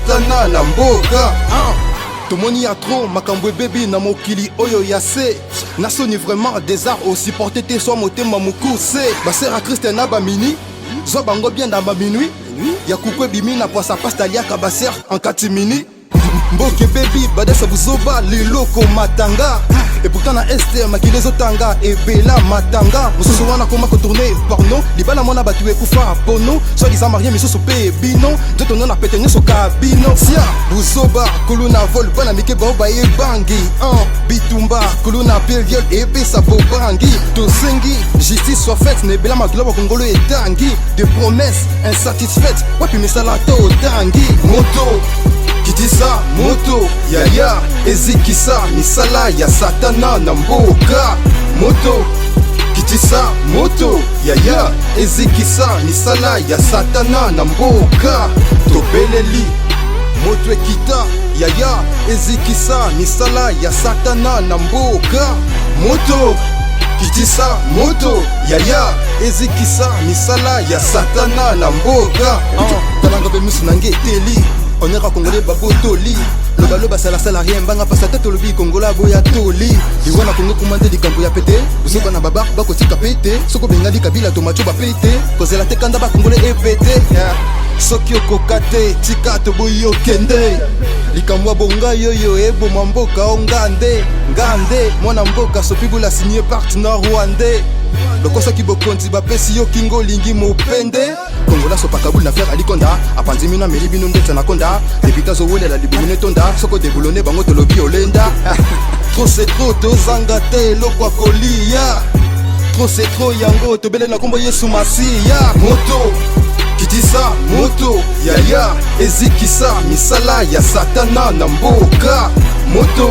satana na mboka. Tomoni ya trop makambo baby na mokili oyo ya se nasoni vraiment des arts aussi porté te soit motema mokuse basera Christian na bamini zo bango bien dans ba minuit ya kukwe bimi na poisa pasta liaka baser en katimini mboke baby badesa buzoba liloko matanga et pourtant na este makile zotanga ebela matanga mususu wana koma ko tourner porno libala mona batu ekufa pono so disant marié misusu pe bino ndoto nona petenye so kabino sia buzoba kuluna vol bana mike ba e bangi bitumba kuluna pe viol et pe sa bobangi to sengi justice soit faite nebela magloba kongolo etangi de promesses insatisfaites wapi misala to tangi moto kitisa moto yaya ezikisa misala ya satana na mboka moto kitisa moto yaya ezikisa misala ya satana na mboka tobeleli moto ekita yaya ezikisa misala ya satana na mboka moto kitisa moto yaya ezikisa misala ya satana na mboka talanga be musu nange teli on est congolais babotoli le balo basala salarié mbanga pasa tete lobi kongola boya toli liwana kongo commandé likambo ya pété soko na baba bako tika pété soko benga di kabila tomacho ba pété kozela te kanda ba congolais e pété soki okokate tika to boyo kende likambo bonga yoyo ebo mamboka ongande ngande mwana mboka sopibula signé partenaire rwandais lokoso kibokonzi bapesi yo kingo lingi mopende kongola sopakabuli na faire alikonda apanzimi na meli bino ndetsa na konda debita zowelela libumune tonda soko debulone bango tolobi olenda trop c'est trop tozanga te eloko kolia trop c'est trop yango tobele na kombo yesu masiya moto kitisa moto yaya ezikisa misala ya satana na mboka moto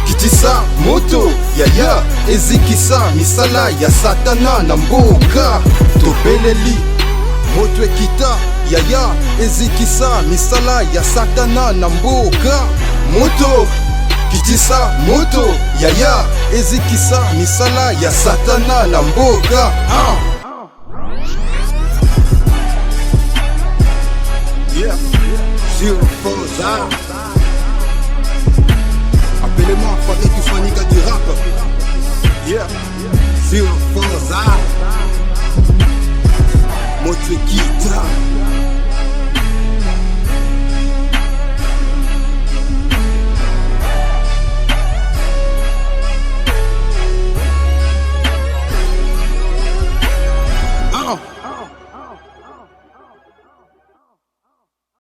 kitisa moto yaya ezikisa misala ya satana na mboka tobeleli moto ekita yaya ezikisa misala ya satana na mboka moto kitisa moto yaya ezikisa misala ya satana na mboka yeah. Zero Foza. Appelez-moi Farid Tufanika du rap. Yeah. Zero Foza. Moto Kita.